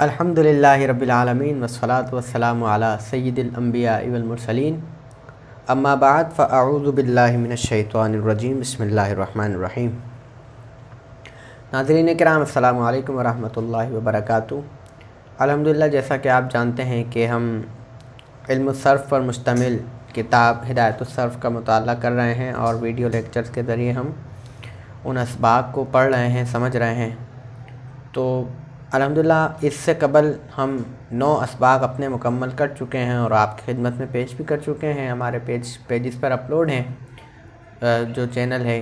الحمدللہ رب العالمین والصلاة والسلام علی سید الانبیاء والمرسلین اما بعد فاعوذ باللہ من الشیطان الرجیم بسم اللہ الرحمن الرحیم۔ ناظرین کرام السلام علیکم ورحمۃ اللہ وبرکاتہ۔ الحمدللہ جیسا کہ آپ جانتے ہیں کہ ہم علم الصرف پر مشتمل کتاب ہدایت الصرف کا مطالعہ کر رہے ہیں اور ویڈیو لیکچرز کے ذریعے ہم ان اسباق کو پڑھ رہے ہیں، سمجھ رہے ہیں۔ تو الحمدللہ اس سے قبل ہم 9 اسباق اپنے مکمل کر چکے ہیں اور آپ کی خدمت میں پیش بھی کر چکے ہیں۔ ہمارے پیجز پر اپلوڈ ہیں، جو چینل ہے،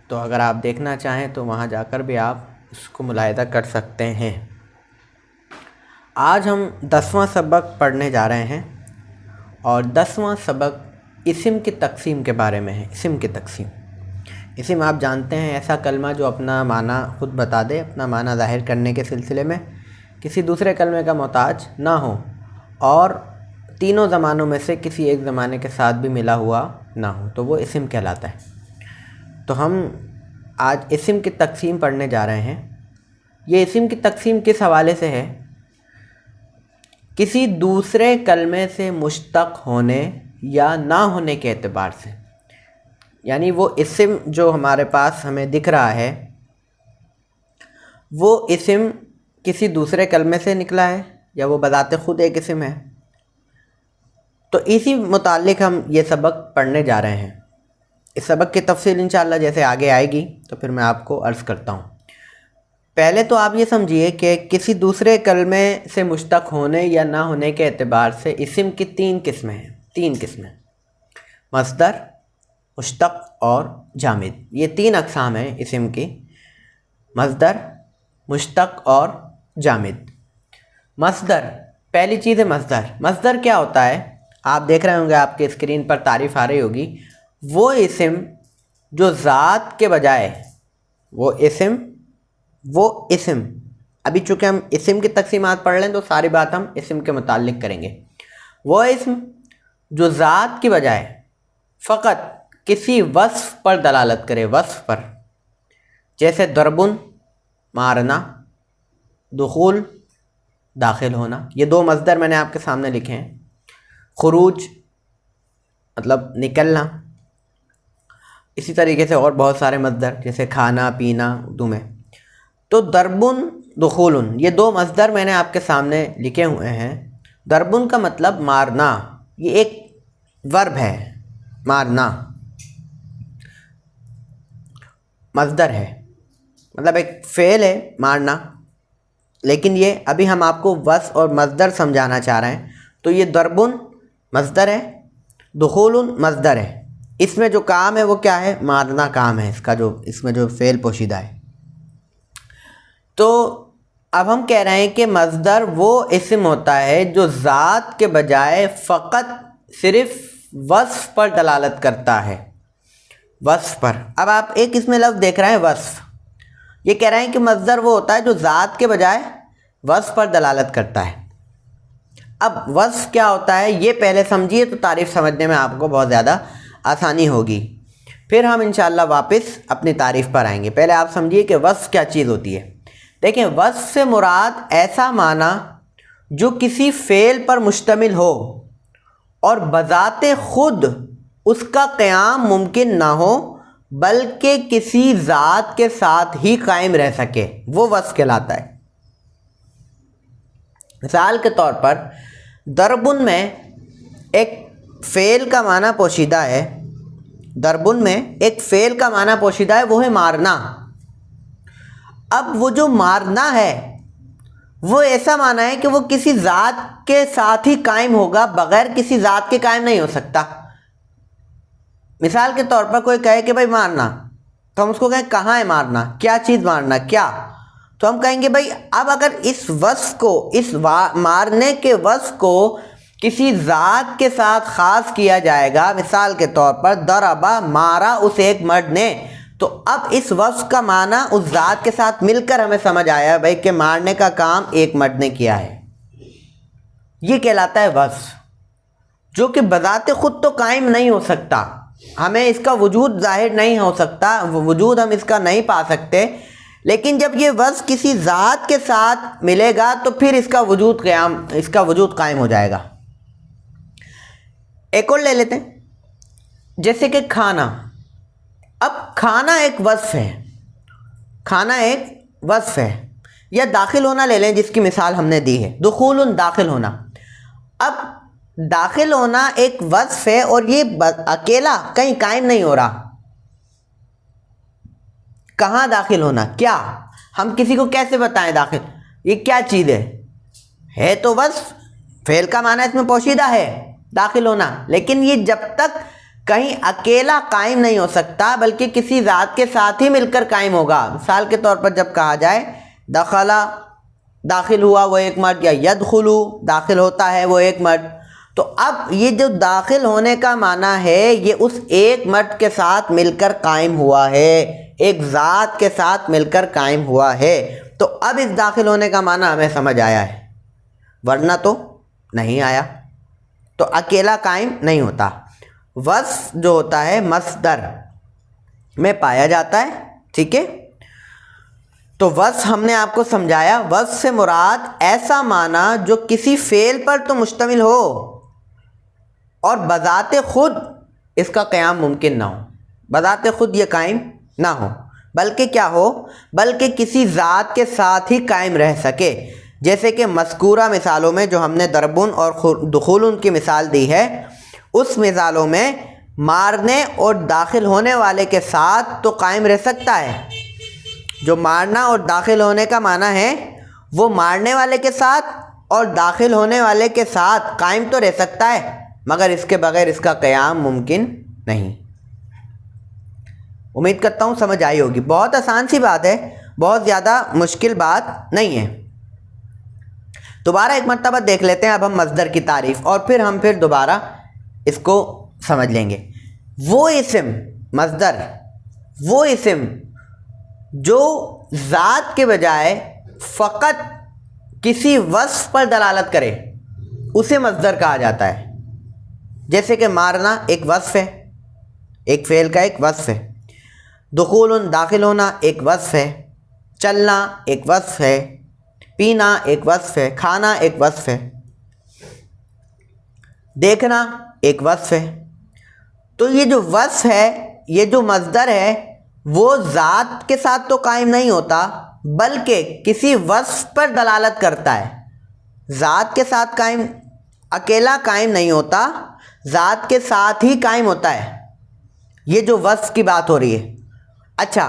تو اگر آپ دیکھنا چاہیں تو وہاں جا کر بھی آپ اس کو ملاحظہ کر سکتے ہیں۔ آج ہم 10واں سبق پڑھنے جا رہے ہیں اور 10واں سبق اسم کی تقسیم کے بارے میں ہے۔ اسم کی تقسیم، اسم آپ جانتے ہیں ایسا کلمہ جو اپنا معنی خود بتا دے، اپنا معنی ظاہر کرنے کے سلسلے میں کسی دوسرے کلمے کا محتاج نہ ہو اور تینوں زمانوں میں سے کسی ایک زمانے کے ساتھ بھی ملا ہوا نہ ہو، تو وہ اسم کہلاتا ہے۔ تو ہم آج اسم کی تقسیم پڑھنے جا رہے ہیں۔ یہ اسم کی تقسیم کس حوالے سے ہے؟ کسی دوسرے کلمے سے مشتق ہونے یا نہ ہونے کے اعتبار سے، یعنی وہ اسم جو ہمارے پاس ہمیں دکھ رہا ہے وہ اسم کسی دوسرے کلمے سے نکلا ہے یا وہ بذات خود ایک اسم ہے۔ تو اسی متعلق ہم یہ سبق پڑھنے جا رہے ہیں۔ اس سبق کی تفصیل انشاءاللہ جیسے آگے آئے گی تو پھر میں آپ کو عرض کرتا ہوں۔ پہلے تو آپ یہ سمجھیے کہ کسی دوسرے کلمے سے مشتق ہونے یا نہ ہونے کے اعتبار سے اسم کی 3 قسمیں ہیں۔ 3 قسمیں: مصدر، مشتق اور جامد۔ یہ 3 اقسام ہیں اسم کی: مصدر، مشتق اور جامد۔ مصدر، پہلی چیز ہے مصدر۔ مصدر کیا ہوتا ہے؟ آپ دیکھ رہے ہوں گے، آپ کے اسکرین پر تعریف آ رہی ہوگی۔ وہ اسم جو ذات کے بجائے، وہ اسم ابھی چونکہ ہم اسم کی تقسیمات پڑھ لیں تو ساری بات ہم اسم کے متعلق کریں گے۔ وہ اسم جو ذات کی بجائے فقط کسی وصف پر دلالت کرے، وصف پر، جیسے ضربن مارنا، دخول داخل ہونا۔ یہ 2 مصدر میں نے آپ کے سامنے لکھے ہیں۔ خروج مطلب نکلنا، اسی طریقے سے اور بہت سارے مصدر جیسے کھانا پینا اردو میں۔ تو ضربن، دخولن، یہ 2 مصدر میں نے آپ کے سامنے لکھے ہوئے ہیں۔ ضربن کا مطلب مارنا، یہ ایک ورب ہے، مارنا مصدر ہے، مطلب ایک فعل ہے مارنا، لیکن یہ ابھی ہم آپ کو وصف اور مصدر سمجھانا چاہ رہے ہیں۔ تو یہ ضربن مصدر ہے، دخول مصدر ہے۔ اس میں جو کام ہے وہ کیا ہے؟ مارنا کام ہے اس کا، جو اس میں جو فعل پوشیدہ ہے۔ تو اب ہم کہہ رہے ہیں کہ مصدر وہ اسم ہوتا ہے جو ذات کے بجائے فقط صرف وصف پر دلالت کرتا ہے، وصف پر۔ اب آپ ایک اس میں لفظ دیکھ رہے ہیں وصف، یہ کہہ رہے ہیں کہ مصدر وہ ہوتا ہے جو ذات کے بجائے وصف پر دلالت کرتا ہے۔ اب وصف کیا ہوتا ہے یہ پہلے سمجھیے تو تعریف سمجھنے میں آپ کو بہت زیادہ آسانی ہوگی، پھر ہم انشاءاللہ واپس اپنی تعریف پر آئیں گے۔ پہلے آپ سمجھیے کہ وصف کیا چیز ہوتی ہے۔ دیکھیں، وصف سے مراد ایسا معنی جو کسی فعل پر مشتمل ہو اور بذات خود اس کا قیام ممکن نہ ہو بلکہ کسی ذات کے ساتھ ہی قائم رہ سکے، وہ وصف کہلاتا ہے۔ مثال کے طور پر ضربن میں ایک فعل کا معنی پوشیدہ ہے، ضربن میں ایک فعل کا معنی پوشیدہ ہے، وہ ہے مارنا۔ اب وہ جو مارنا ہے وہ ایسا معنی ہے کہ وہ کسی ذات کے ساتھ ہی قائم ہوگا، بغیر کسی ذات کے قائم نہیں ہو سکتا۔ مثال کے طور پر کوئی کہے کہ بھائی مارنا، تو ہم اس کو کہیں کہاں ہے مارنا، کیا چیز مارنا، کیا؟ تو ہم کہیں گے بھائی اب اگر اس وصف کو، اس مارنے کے وصف کو کسی ذات کے ساتھ خاص کیا جائے گا، مثال کے طور پر ضربا، مارا اس ایک مرد نے، تو اب اس وصف کا معنی اس ذات کے ساتھ مل کر ہمیں سمجھ آیا بھائی کہ مارنے کا کام ایک مرد نے کیا ہے۔ یہ کہلاتا ہے وصف، جو کہ بذات خود تو قائم نہیں ہو سکتا، ہمیں اس کا وجود ظاہر نہیں ہو سکتا، وجود ہم اس کا نہیں پا سکتے، لیکن جب یہ وصف کسی ذات کے ساتھ ملے گا تو پھر اس کا وجود قائم ہو جائے گا۔ ایک اور لے لیتے ہیں، جیسے کہ کھانا۔ اب کھانا ایک وصف ہے، کھانا ایک وصف ہے، یا داخل ہونا لے لیں جس کی مثال ہم نے دی ہے، دخول، داخل ہونا۔ اب داخل ہونا ایک وصف ہے اور یہ اکیلا کہیں قائم نہیں ہو رہا۔ کہاں داخل ہونا؟ کیا ہم کسی کو کیسے بتائیں داخل؟ یہ کیا چیز ہے تو وصف، فعل کا معنی اس میں پوشیدہ ہے داخل ہونا، لیکن یہ جب تک کہیں اکیلا قائم نہیں ہو سکتا بلکہ کسی ذات کے ساتھ ہی مل کر قائم ہوگا۔ مثال کے طور پر جب کہا جائے دخلا، داخل ہوا وہ ایک مرد، یا یدخلو، داخل ہوتا ہے وہ ایک مرد، تو اب یہ جو داخل ہونے کا معنی ہے یہ اس ایک مرد کے ساتھ مل کر قائم ہوا ہے، ایک ذات کے ساتھ مل کر قائم ہوا ہے۔ تو اب اس داخل ہونے کا معنی ہمیں سمجھ آیا ہے، ورنہ تو نہیں آیا۔ تو اکیلا قائم نہیں ہوتا۔ وصف جو ہوتا ہے مصدر میں پایا جاتا ہے، ٹھیک ہے۔ تو وصف ہم نے آپ کو سمجھایا، وصف سے مراد ایسا معنی جو کسی فعل پر تو مشتمل ہو اور بذات خود اس کا قیام ممکن نہ ہو، بذات خود یہ قائم نہ ہو، بلکہ کیا ہو، بلکہ کسی ذات کے ساتھ ہی قائم رہ سکے۔ جیسے کہ مذکورہ مثالوں میں جو ہم نے ضربن اور دخول کی مثال دی ہے، اس مثالوں میں مارنے اور داخل ہونے والے کے ساتھ تو قائم رہ سکتا ہے۔ جو مارنا اور داخل ہونے کا معنی ہے وہ مارنے والے کے ساتھ اور داخل ہونے والے کے ساتھ قائم تو رہ سکتا ہے، مگر اس کے بغیر اس کا قیام ممکن نہیں۔ امید کرتا ہوں سمجھ آئی ہوگی، بہت آسان سی بات ہے، بہت زیادہ مشکل بات نہیں ہے۔ دوبارہ ایک مرتبہ دیکھ لیتے ہیں اب ہم مصدر کی تعریف، اور پھر دوبارہ اس کو سمجھ لیں گے۔ وہ اسم، مصدر وہ اسم جو ذات کے بجائے فقط کسی وصف پر دلالت کرے اسے مصدر کہا جاتا ہے۔ جیسے کہ مارنا ایک وصف ہے، ایک فعل کا ایک وصف ہے، دخول داخل ہونا ایک وصف ہے، چلنا ایک وصف ہے، پینا ایک وصف ہے، کھانا ایک وصف ہے، دیکھنا ایک وصف ہے۔ تو یہ جو وصف ہے، یہ جو مصدر ہے، وہ ذات کے ساتھ تو قائم نہیں ہوتا بلکہ کسی وصف پر دلالت کرتا ہے۔ ذات کے ساتھ قائم، اکیلا قائم نہیں ہوتا، ذات کے ساتھ ہی قائم ہوتا ہے۔ یہ جو وصف کی بات ہو رہی ہے۔ اچھا،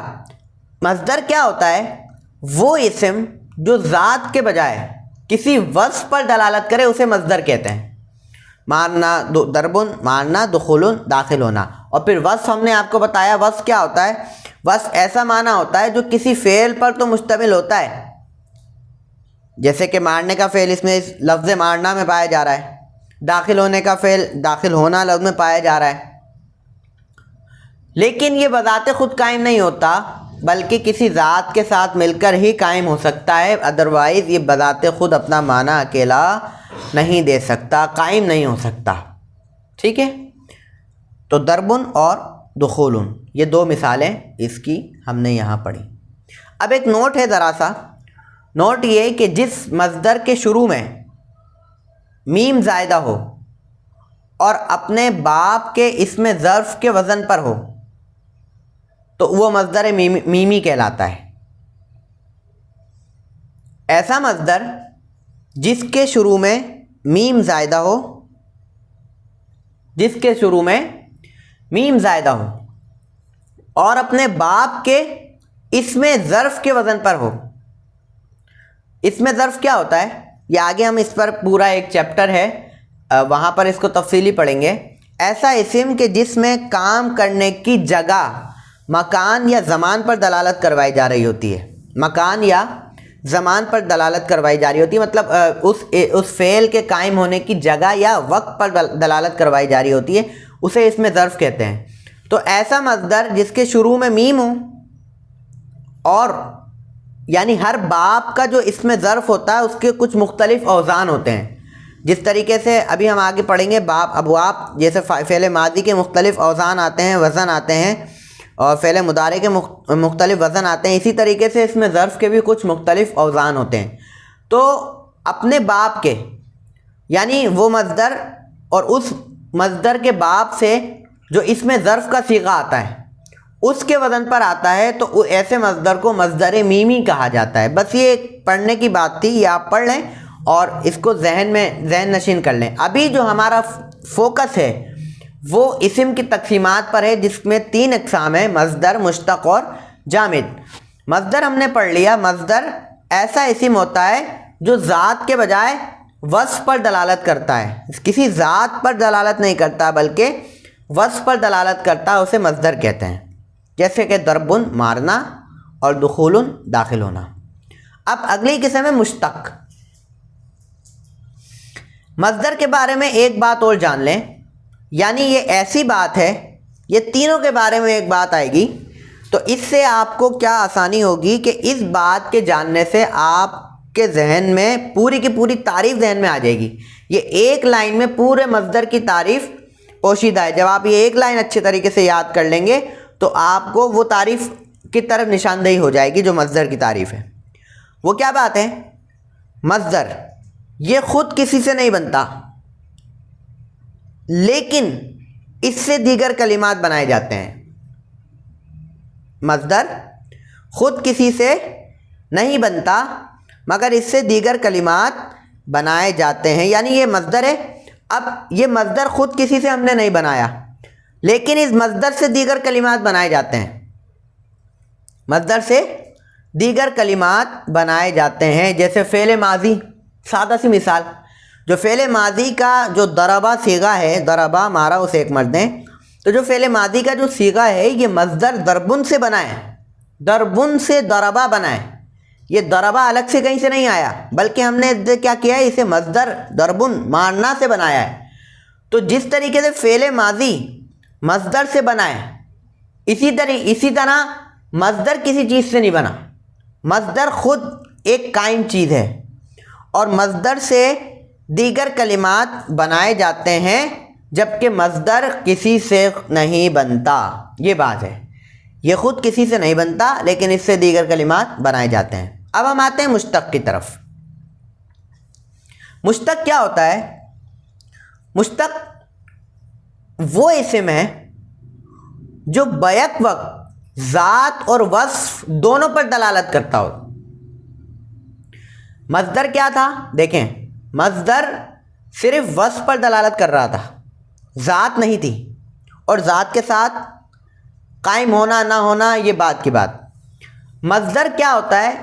مصدر کیا ہوتا ہے؟ وہ اسم جو ذات کے بجائے کسی وصف پر دلالت کرے اسے مصدر کہتے ہیں۔ مارنا ضربن، مارنا دخول، داخل ہونا۔ اور پھر وصف ہم نے آپ کو بتایا وصف کیا ہوتا ہے۔ وصف ایسا معنی ہوتا ہے جو کسی فعل پر تو مشتمل ہوتا ہے، جیسے کہ مارنے کا فعل اس میں لفظ مارنا میں پایا جا رہا ہے، داخل ہونے کا فعل داخل ہونا لفظ میں پایا جا رہا ہے، لیکن یہ بذات خود قائم نہیں ہوتا بلکہ کسی ذات کے ساتھ مل کر ہی قائم ہو سکتا ہے، ادروائز یہ بذات خود اپنا معنی اکیلا نہیں دے سکتا، قائم نہیں ہو سکتا، ٹھیک ہے۔ تو ضربن اور دخول، یہ دو مثالیں اس کی ہم نے یہاں پڑھی۔ اب ایک نوٹ ہے ذرا سا، نوٹ یہ کہ جس مصدر کے شروع میں میم زائدہ ہو اور اپنے باپ کے اسم ظرف کے وزن پر ہو تو وہ مصدر میمی کہلاتا ہے۔ ایسا مصدر جس کے شروع میں میم زائدہ ہو، جس کے شروع میں میم زائدہ ہو اور اپنے باپ کے اسم ظرف کے وزن پر ہو۔ اسم ظرف کیا ہوتا ہے؟ یہ آگے ہم اس پر پورا ایک چیپٹر ہے، وہاں پر اس کو تفصیلی پڑھیں گے۔ ایسا اسم کہ جس میں کام کرنے کی جگہ، مکان یا زمان پر دلالت کروائی جا رہی ہوتی ہے، مکان یا زمان پر دلالت کروائی جا رہی ہوتی ہے، مطلب اس فعل کے قائم ہونے کی جگہ یا وقت پر دلالت کروائی جا رہی ہوتی ہے، اسے اسم ظرف کہتے ہیں۔ تو ایسا مصدر جس کے شروع میں میم ہو، اور یعنی ہر باب کا جو اسم ظرف ہوتا ہے اس کے کچھ مختلف اوزان ہوتے ہیں، جس طریقے سے ابھی ہم آگے پڑھیں گے باب ابواب، جیسے فعل ماضی کے مختلف اوزان آتے ہیں، وزن آتے ہیں، اور فعل مضارع کے مختلف وزن آتے ہیں، اسی طریقے سے اس میں ظرف کے بھی کچھ مختلف اوزان ہوتے ہیں۔ تو اپنے باپ کے یعنی وہ مصدر اور اس مصدر کے باپ سے جو اس میں ظرف کا صیغہ آتا ہے اس کے وزن پر آتا ہے تو ایسے مصدر کو مصدر میمی کہا جاتا ہے۔ بس یہ ایک پڑھنے کی بات تھی، یہ آپ پڑھ لیں اور اس کو ذہن نشین کر لیں۔ ابھی جو ہمارا فوکس ہے وہ اسم کی تقسیمات پر ہے، جس میں 3 اقسام ہیں: مصدر، مشتق اور جامد۔ مصدر ہم نے پڑھ لیا۔ مصدر ایسا اسم ہوتا ہے جو ذات کے بجائے وصف پر دلالت کرتا ہے، کسی ذات پر دلالت نہیں کرتا بلکہ وصف پر دلالت کرتا ہے، اسے مصدر کہتے ہیں، جیسے کہ ضرب مارنا اور دخول داخل ہونا۔ اب اگلی قسم ہے مشتق۔ مصدر کے بارے میں ایک بات اور جان لیں، یعنی یہ ایسی بات ہے، یہ تینوں کے بارے میں ایک بات آئے گی تو اس سے آپ کو کیا آسانی ہوگی کہ اس بات کے جاننے سے آپ کے ذہن میں پوری کی پوری تعریف ذہن میں آ جائے گی۔ یہ ایک لائن میں پورے مصدر کی تعریف پوشیدہ ہے۔ جب آپ یہ ایک لائن اچھے طریقے سے یاد کر لیں گے تو آپ کو وہ تعریف کی طرف نشاندہی ہو جائے گی جو مصدر کی تعریف ہے۔ وہ کیا بات ہے؟ مصدر یہ خود کسی سے نہیں بنتا، لیکن اس سے دیگر کلمات بنائے جاتے ہیں۔ مصدر خود کسی سے نہیں بنتا مگر اس سے دیگر کلمات بنائے جاتے ہیں، یعنی یہ مصدر ہے۔ اب یہ مصدر خود کسی سے ہم نے نہیں بنایا، لیکن اس مصدر سے دیگر کلمات بنائے جاتے ہیں۔ مصدر سے دیگر کلمات بنائے جاتے ہیں، جیسے فعل ماضی۔ سادہ سی مثال، جو فعل ماضی کا جو ضربہ صیغہ ہے، ضربہ مارا اسے ایک مرد نے، تو جو فعل ماضی کا جو صیغہ ہے یہ مصدر ضربن سے بنا ہے، ضربن سے ضربہ بنا ہے۔ یہ ضربہ الگ سے کہیں سے نہیں آیا، بلکہ ہم نے کیا کیا ہے، اسے مصدر ضربن مارنا سے بنایا ہے۔ تو جس طریقے سے فعل ماضی مصدر سے بنا ہے، اسی طرح مصدر کسی چیز سے نہیں بنا۔ مصدر خود ایک قائم چیز ہے اور مصدر سے دیگر کلمات بنائے جاتے ہیں، جبکہ مصدر کسی سے نہیں بنتا۔ یہ بات ہے، یہ خود کسی سے نہیں بنتا لیکن اس سے دیگر کلمات بنائے جاتے ہیں۔ اب ہم آتے ہیں مشتق کی طرف۔ مشتق کیا ہوتا ہے؟ مشتق وہ اسم ہے جو بیک وقت ذات اور وصف دونوں پر دلالت کرتا ہو۔ مصدر کیا تھا؟ دیکھیں، مصدر صرف وصف پر دلالت کر رہا تھا، ذات نہیں تھی، اور ذات کے ساتھ قائم ہونا نہ ہونا یہ بات کی بات۔ مصدر کیا ہوتا ہے؟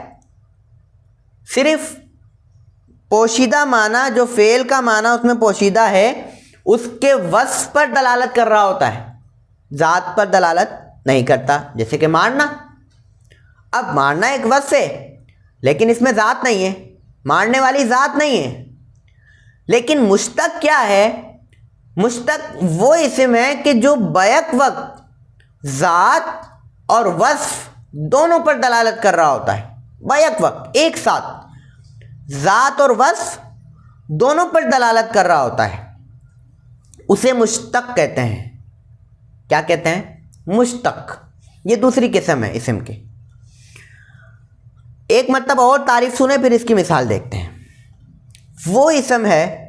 صرف پوشیدہ معنی، جو فعل کا معنی اس میں پوشیدہ ہے، اس کے وصف پر دلالت کر رہا ہوتا ہے، ذات پر دلالت نہیں کرتا۔ جیسے کہ مارنا، اب مارنا ایک وصف ہے لیکن اس میں ذات نہیں ہے، مارنے والی ذات نہیں ہے۔ لیکن مشتق کیا ہے؟ مشتق وہ اسم ہے کہ جو بیک وقت ذات اور وصف دونوں پر دلالت کر رہا ہوتا ہے، بیک وقت ایک ساتھ ذات اور وصف دونوں پر دلالت کر رہا ہوتا ہے، اسے مشتق کہتے ہیں۔ کیا کہتے ہیں؟ مشتق۔ یہ دوسری قسم ہے اسم کی۔ ایک مرتبہ اور تعریف سنیں پھر اس کی مثال دیکھتے ہیں۔ وہ اسم ہے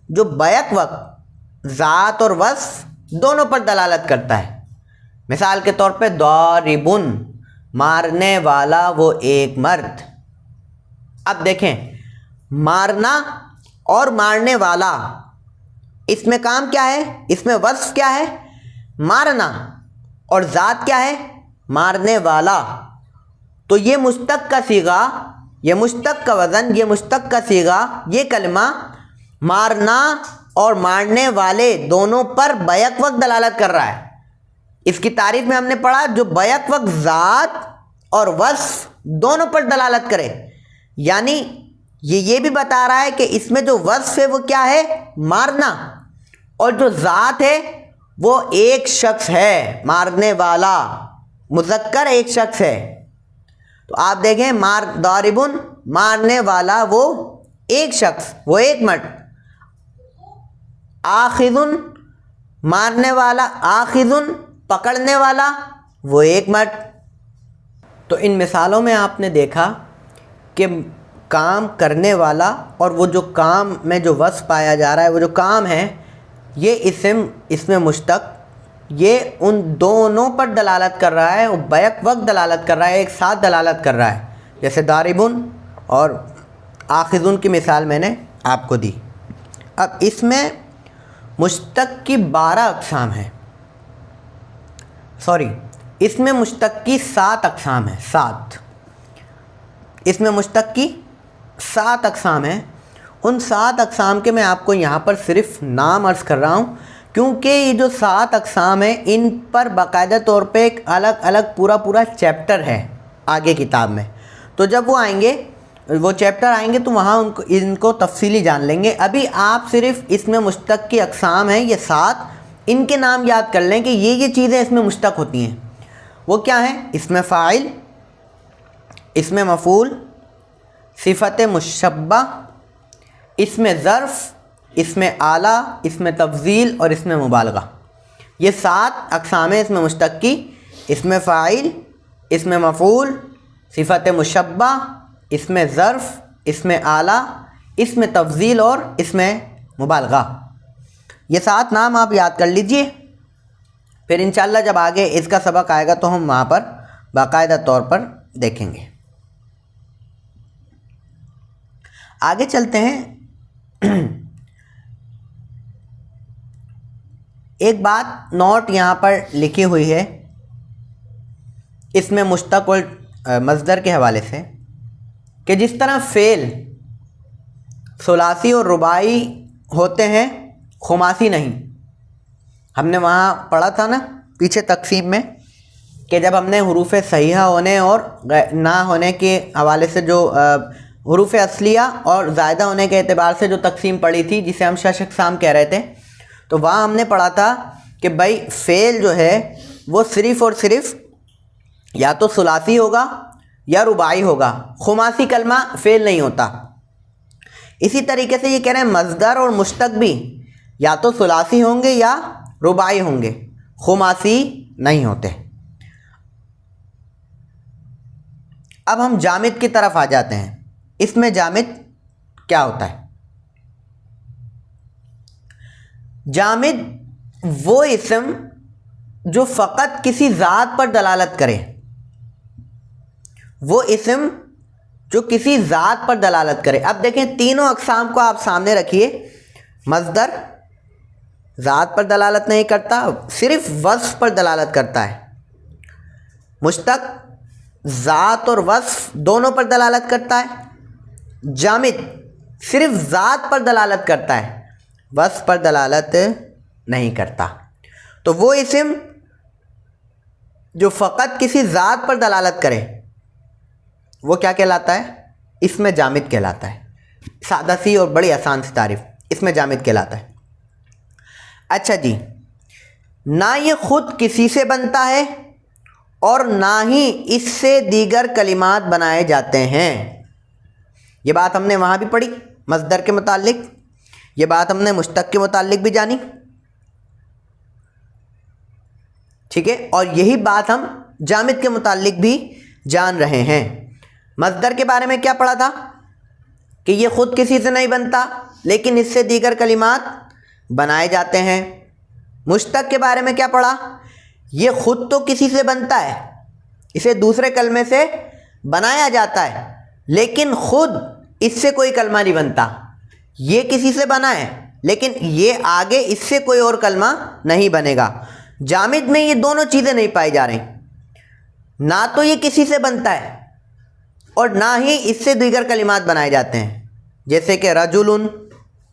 جو بیک وقت ذات اور وصف دونوں پر دلالت کرتا ہے۔ مثال کے طور پہ ضاربن، مارنے والا وہ ایک مرد۔ اب دیکھیں، مارنا اور مارنے والا، اس میں کام کیا ہے؟ اس میں وصف کیا ہے؟ مارنا، اور ذات کیا ہے؟ مارنے والا۔ تو یہ مشتق کا صیغہ، یہ مشتق کا وزن، یہ مشتق کا صیغہ، یہ کلمہ مارنا اور مارنے والے دونوں پر بیک وقت دلالت کر رہا ہے۔ اس کی تعریف میں ہم نے پڑھا جو بیک وقت ذات اور وصف دونوں پر دلالت کرے، یعنی یہ بھی بتا رہا ہے کہ اس میں جو وصف ہے وہ کیا ہے؟ مارنا، اور جو ذات ہے وہ ایک شخص ہے، مارنے والا، مذکر ایک شخص ہے۔ تو آپ دیکھیں، ضاربن، مارنے والا وہ ایک شخص، وہ ایک مرد۔ آخذن، مارنے والا، آخذن، پکڑنے والا، وہ ایک مرد۔ تو ان مثالوں میں آپ نے دیکھا کہ کام کرنے والا اور وہ جو کام میں جو وصف پایا جا رہا ہے، وہ جو کام ہے، یہ اسم مشتق یہ ان دونوں پر دلالت کر رہا ہے، وہ بیک وقت دلالت کر رہا ہے، ایک ساتھ دلالت کر رہا ہے، جیسے داربن اور آخذن کی مثال میں نے آپ کو دی۔ اب اس میں مشتق کی 12 اقسام ہیں، اس میں مشتق کی 7 اقسام ہیں، 7 اس میں مشتق کی 7 اقسام ہیں۔ ان 7 اقسام کے میں آپ کو یہاں پر صرف نام عرض کر رہا ہوں، کیونکہ یہ جو 7 اقسام ہیں ان پر باقاعدہ طور پہ ایک الگ الگ پورا چیپٹر ہے آگے کتاب میں، تو جب وہ آئیں گے، وہ چیپٹر آئیں گے تو وہاں ان کو تفصیلی جان لیں گے۔ ابھی آپ صرف اس میں مشتق کی اقسام ہیں یہ 7، ان کے نام یاد کر لیں کہ یہ چیزیں اس میں مشتق ہوتی ہیں۔ وہ کیا ہیں؟ اسم فاعل، اسم مفعول، صفت مشبہ، اسم ظرف، اسم اعلیٰ، اسم تفضیل اور اسم مبالغہ۔ یہ 7 اقسام ہیں اسم مشتق کی: اسم فاعل، اسم مفعول، صفت مشبہ، اسم ظرف، اسم اعلیٰ، اسم تفضیل اور اسم مبالغہ۔ یہ 7 نام آپ یاد کر لیجئے، پھر انشاءاللہ جب آگے اس کا سبق آئے گا تو ہم وہاں پر باقاعدہ طور پر دیکھیں گے۔ آگے چلتے ہیں۔ ایک بات نوٹ یہاں پر لکھی ہوئی ہے اس میں مشتق اور مصدر کے حوالے سے، کہ جس طرح فعل ثلاثی اور رباعی ہوتے ہیں، خماسی نہیں۔ ہم نے وہاں پڑھا تھا نا پیچھے تقسیم میں کہ جب ہم نے حروف صحیحہ ہونے اور نہ ہونے کے حوالے سے جو حروف اصلیہ اور زائدہ ہونے کے اعتبار سے جو تقسیم پڑھی تھی، جسے ہم 6 اقسام کہہ رہے تھے، تو وہاں ہم نے پڑھا تھا کہ بھائی فعل جو ہے وہ صرف اور صرف یا تو ثلاثی ہوگا یا رباعی ہوگا، خماسی کلمہ فعل نہیں ہوتا۔ اسی طریقے سے یہ کہہ رہے ہیں مصدر اور مشتق بھی یا تو ثلاثی ہوں گے یا رباعی ہوں گے، خماسی نہیں ہوتے۔ اب ہم جامد کی طرف آ جاتے ہیں۔ اس میں جامد کیا ہوتا ہے؟ جامد وہ اسم جو فقط کسی ذات پر دلالت کرے، وہ اسم جو کسی ذات پر دلالت کرے۔ اب دیکھیں تینوں اقسام کو آپ سامنے رکھیے۔ مصدر ذات پر دلالت نہیں کرتا، صرف وصف پر دلالت کرتا ہے۔ مشتق ذات اور وصف دونوں پر دلالت کرتا ہے۔ جامد صرف ذات پر دلالت کرتا ہے، وصف پر دلالت نہیں کرتا۔ تو وہ اسم جو فقط کسی ذات پر دلالت کرے وہ کیا کہلاتا ہے؟ اس میں جامد کہلاتا ہے۔ سادہ سی اور بڑی آسان سی تعریف، اس میں جامد کہلاتا ہے۔ اچھا جی، نہ یہ خود کسی سے بنتا ہے اور نہ ہی اس سے دیگر کلمات بنائے جاتے ہیں۔ یہ بات ہم نے وہاں بھی پڑھی مصدر کے متعلق، یہ بات ہم نے مشتق کے متعلق بھی جانی، ٹھیک ہے، اور یہی بات ہم جامد کے متعلق بھی جان رہے ہیں۔ مصدر کے بارے میں کیا پڑھا تھا کہ یہ خود کسی سے نہیں بنتا لیکن اس سے دیگر کلمات بنائے جاتے ہیں۔ مشتق کے بارے میں کیا پڑھا؟ یہ خود تو کسی سے بنتا ہے، اسے دوسرے کلمے سے بنایا جاتا ہے، لیکن خود اس سے کوئی کلمہ نہیں بنتا۔ یہ کسی سے بنا ہے لیکن یہ آگے اس سے کوئی اور کلمہ نہیں بنے گا۔ جامد میں یہ دونوں چیزیں نہیں پائی جا رہی، نہ تو یہ کسی سے بنتا ہے اور نہ ہی اس سے دیگر کلمات بنائے جاتے ہیں، جیسے کہ رجل،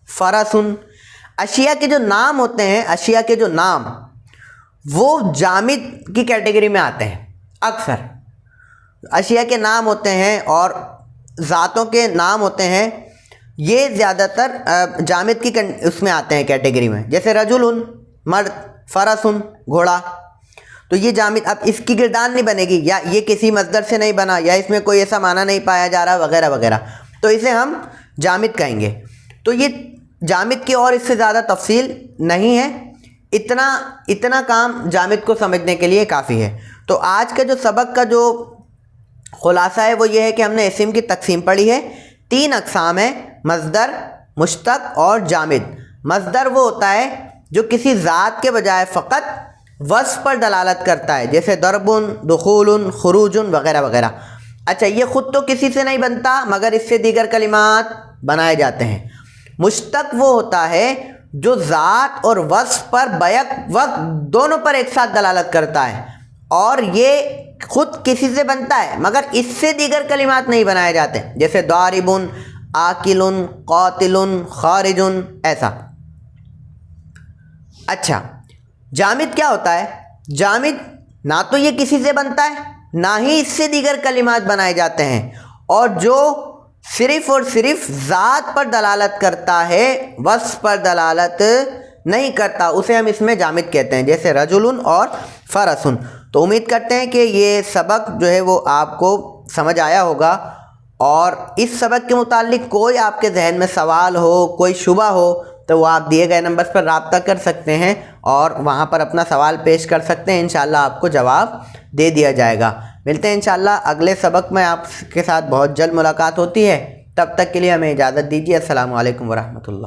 فرس۔ اشیاء کے جو نام ہوتے ہیں، اشیاء کے جو نام وہ جامد کی کیٹیگری میں آتے ہیں۔ اکثر اشیاء کے نام ہوتے ہیں اور ذاتوں کے نام ہوتے ہیں، یہ زیادہ تر جامد کی اس میں آتے ہیں کیٹیگری میں، جیسے رجل مرد، فرس گھوڑا۔ تو یہ جامد، اب اس کی گردان نہیں بنے گی، یا یہ کسی مصدر سے نہیں بنا، یا اس میں کوئی ایسا معنی نہیں پایا جا رہا وغیرہ وغیرہ، تو اسے ہم جامد کہیں گے۔ تو یہ جامد کی اور اس سے زیادہ تفصیل نہیں ہے، اتنا کام جامد کو سمجھنے کے لیے کافی ہے۔ تو آج کا جو سبق کا جو خلاصہ ہے وہ یہ ہے کہ ہم نے اسم کی تقسیم پڑھی ہے. 3 اقسام ہیں: مصدر، مشتق اور جامد. مصدر وہ ہوتا ہے جو کسی ذات کے بجائے فقط وصف پر دلالت کرتا ہے، جیسے ضربن، دخول، خروج وغیرہ وغیرہ. اچھا، یہ خود تو کسی سے نہیں بنتا مگر اس سے دیگر کلمات بنائے جاتے ہیں. مشتق وہ ہوتا ہے جو ذات اور وصف پر بیک وقت دونوں پر ایک ساتھ دلالت کرتا ہے، اور یہ خود کسی سے بنتا ہے مگر اس سے دیگر کلمات نہیں بنائے جاتے، جیسے ضارب، آکل، قاتل، خارج، ایسا. اچھا، جامد کیا ہوتا ہے؟ جامد نہ تو یہ کسی سے بنتا ہے نہ ہی اس سے دیگر کلمات بنائے جاتے ہیں، اور جو صرف اور صرف ذات پر دلالت کرتا ہے، وصف پر دلالت نہیں کرتا، اسے ہم اس میں جامد کہتے ہیں، جیسے رجل اور فرس. تو امید کرتے ہیں کہ یہ سبق جو ہے وہ آپ کو سمجھ آیا ہوگا، اور اس سبق کے متعلق کوئی آپ کے ذہن میں سوال ہو، کوئی شبہ ہو، تو وہ آپ دیے گئے نمبر پر رابطہ کر سکتے ہیں اور وہاں پر اپنا سوال پیش کر سکتے ہیں. انشاءاللہ آپ کو جواب دے دیا جائے گا. ملتے ہیں انشاءاللہ اگلے سبق میں. آپ کے ساتھ بہت جلد ملاقات ہوتی ہے. تب تک کے لیے ہمیں اجازت دیجیے. السلام علیکم ورحمۃ اللہ.